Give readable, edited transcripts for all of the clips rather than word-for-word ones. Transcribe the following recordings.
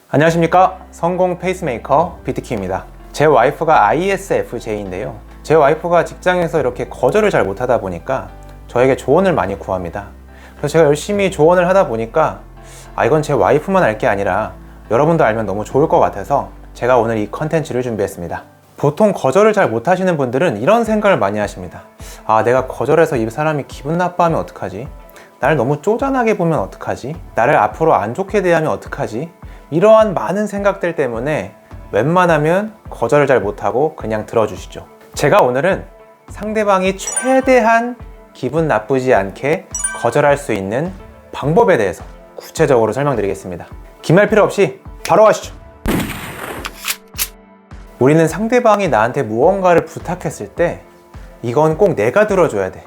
안녕하십니까, 성공 페이스메이커 비트키입니다. 제 와이프가 ISFJ인데요, 제 와이프가 직장에서 이렇게 거절을 잘 못하다 보니까 저에게 조언을 많이 구합니다. 그래서 제가 열심히 조언을 하다 보니까 이건 제 와이프만 알 게 아니라 여러분도 알면 너무 좋을 것 같아서 제가 오늘 이 컨텐츠를 준비했습니다. 보통 거절을 잘 못하시는 분들은 이런 생각을 많이 하십니다. 내가 거절해서 이 사람이 기분 나빠하면 어떡하지? 나를 너무 쪼잔하게 보면 어떡하지? 나를 앞으로 안 좋게 대하면 어떡하지? 이러한 많은 생각들 때문에 웬만하면 거절을 잘 못하고 그냥 들어주시죠. 제가 오늘은 상대방이 최대한 기분 나쁘지 않게 거절할 수 있는 방법에 대해서 구체적으로 설명드리겠습니다. 긴말 필요 없이 바로 가시죠. 우리는 상대방이 나한테 무언가를 부탁했을 때 이건 꼭 내가 들어줘야 돼,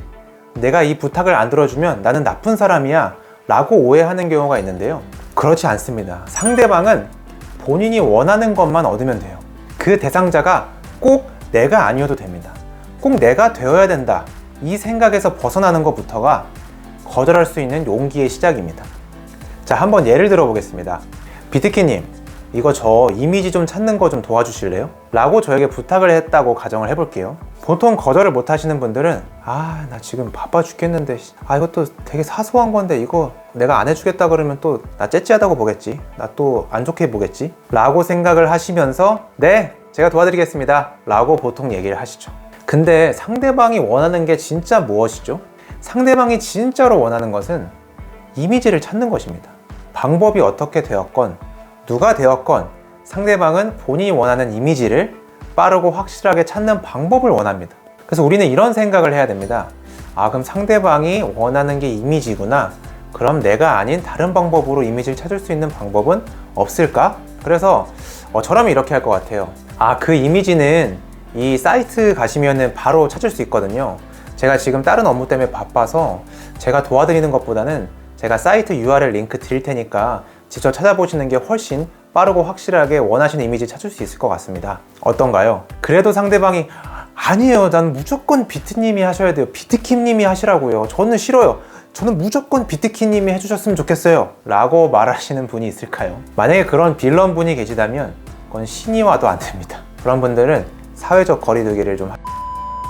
내가 이 부탁을 안 들어주면 나는 나쁜 사람이야 라고 오해하는 경우가 있는데요, 그렇지 않습니다. 상대방은 본인이 원하는 것만 얻으면 돼요. 그 대상자가 꼭 내가 아니어도 됩니다. 꼭 내가 되어야 된다, 이 생각에서 벗어나는 것부터가 거절할 수 있는 용기의 시작입니다. 자, 한번 예를 들어 보겠습니다. 비트키님, 이거 저 이미지 좀 찾는 거 좀 도와주실래요? 라고 저에게 부탁을 했다고 가정을 해볼게요. 보통 거절을 못 하시는 분들은 나 지금 바빠 죽겠는데 이것도 되게 사소한 건데 이거 내가 안 해주겠다 그러면 또 나 째째하다고 보겠지, 나 또 안 좋게 보겠지 라고 생각을 하시면서 네, 제가 도와드리겠습니다 라고 보통 얘기를 하시죠. 근데 상대방이 원하는 게 진짜 무엇이죠? 상대방이 진짜로 원하는 것은 이미지를 찾는 것입니다. 방법이 어떻게 되었건 누가 되었건 상대방은 본인이 원하는 이미지를 빠르고 확실하게 찾는 방법을 원합니다. 그래서 우리는 이런 생각을 해야 됩니다. 그럼 상대방이 원하는 게 이미지구나, 그럼 내가 아닌 다른 방법으로 이미지를 찾을 수 있는 방법은 없을까? 그래서 저라면 이렇게 할 것 같아요. 그 이미지는 이 사이트 가시면은 바로 찾을 수 있거든요. 제가 지금 다른 업무 때문에 바빠서 제가 도와드리는 것보다는 제가 사이트 URL 링크 드릴 테니까 직접 찾아보시는 게 훨씬 빠르고 확실하게 원하시는 이미지 찾을 수 있을 것 같습니다. 어떤가요? 그래도 상대방이 아니에요, 난 무조건 비트님이 하셔야 돼요, 비트킴님이 하시라고요, 저는 싫어요, 저는 무조건 비트키님이 해주셨으면 좋겠어요 라고 말하시는 분이 있을까요? 만약에 그런 빌런 분이 계시다면 그건 신이 와도 안 됩니다. 그런 분들은 사회적 거리두기를 좀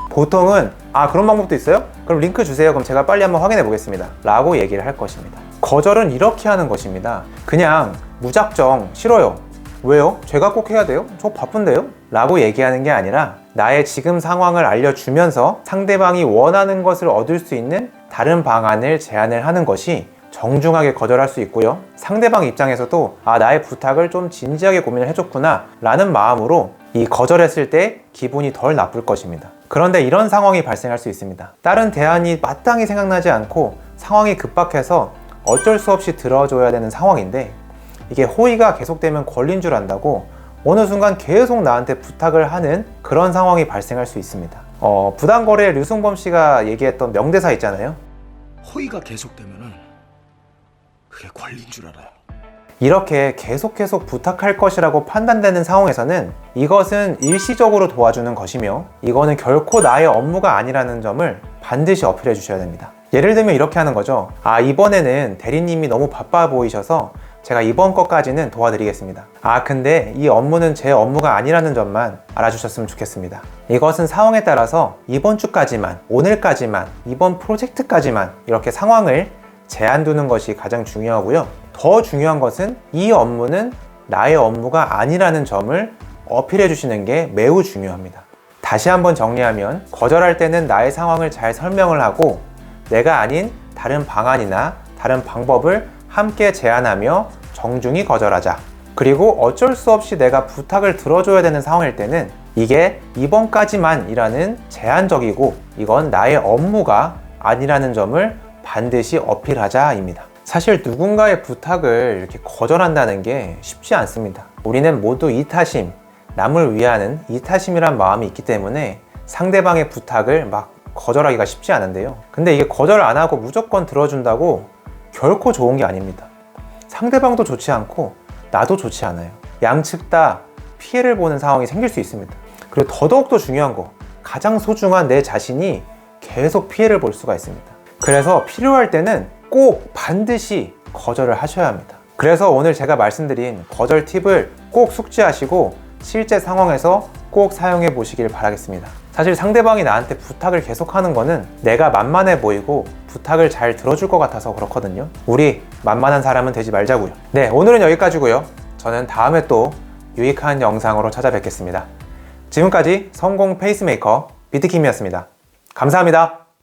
보통은 그런 방법도 있어요? 그럼 링크 주세요, 그럼 제가 빨리 한번 확인해 보겠습니다 라고 얘기를 할 것입니다. 거절은 이렇게 하는 것입니다. 그냥 무작정 싫어요, 왜요? 제가 꼭 해야 돼요? 저 바쁜데요? 라고 얘기하는 게 아니라 나의 지금 상황을 알려주면서 상대방이 원하는 것을 얻을 수 있는 다른 방안을 제안을 하는 것이 정중하게 거절할 수 있고요, 상대방 입장에서도 나의 부탁을 좀 진지하게 고민을 해줬구나 라는 마음으로 이 거절했을 때 기분이 덜 나쁠 것입니다. 그런데 이런 상황이 발생할 수 있습니다. 다른 대안이 마땅히 생각나지 않고 상황이 급박해서 어쩔 수 없이 들어줘야 되는 상황인데 이게 호의가 계속되면 권리인 줄 안다고 어느 순간 계속 나한테 부탁을 하는 그런 상황이 발생할 수 있습니다. 부당거래 류승범 씨가 얘기했던 명대사 있잖아요. 호의가 계속되면은 그게 권리인 줄 알아요. 이렇게 계속 부탁할 것이라고 판단되는 상황에서는 이것은 일시적으로 도와주는 것이며 이거는 결코 나의 업무가 아니라는 점을 반드시 어필해 주셔야 됩니다. 예를 들면 이렇게 하는 거죠. 이번에는 대리님이 너무 바빠 보이셔서 제가 이번 것까지는 도와드리겠습니다. 근데 이 업무는 제 업무가 아니라는 점만 알아주셨으면 좋겠습니다. 이것은 상황에 따라서 이번 주까지만, 오늘까지만, 이번 프로젝트까지만 이렇게 상황을 제한 두는 것이 가장 중요하고요. 더 중요한 것은 이 업무는 나의 업무가 아니라는 점을 어필해 주시는 게 매우 중요합니다. 다시 한번 정리하면 거절할 때는 나의 상황을 잘 설명을 하고 내가 아닌 다른 방안이나 다른 방법을 함께 제안하며 정중히 거절하자. 그리고 어쩔 수 없이 내가 부탁을 들어줘야 되는 상황일 때는 이게 이번까지만 이라는 제한적이고 이건 나의 업무가 아니라는 점을 반드시 어필하자입니다. 사실 누군가의 부탁을 이렇게 거절한다는 게 쉽지 않습니다. 우리는 모두 이타심, 남을 위하는 이타심이란 마음이 있기 때문에 상대방의 부탁을 막 거절하기가 쉽지 않은데요, 근데 이게 거절 안 하고 무조건 들어준다고 결코 좋은 게 아닙니다. 상대방도 좋지 않고 나도 좋지 않아요. 양측 다 피해를 보는 상황이 생길 수 있습니다. 그리고 더더욱더 중요한 거, 가장 소중한 내 자신이 계속 피해를 볼 수가 있습니다. 그래서 필요할 때는 꼭 반드시 거절을 하셔야 합니다. 그래서 오늘 제가 말씀드린 거절 팁을 꼭 숙지하시고 실제 상황에서 꼭 사용해 보시길 바라겠습니다. 사실 상대방이 나한테 부탁을 계속하는 거는 내가 만만해 보이고 부탁을 잘 들어줄 것 같아서 그렇거든요. 우리 만만한 사람은 되지 말자고요. 네, 오늘은 여기까지고요. 저는 다음에 또 유익한 영상으로 찾아뵙겠습니다. 지금까지 성공 페이스메이커 비트킴이었습니다. 감사합니다.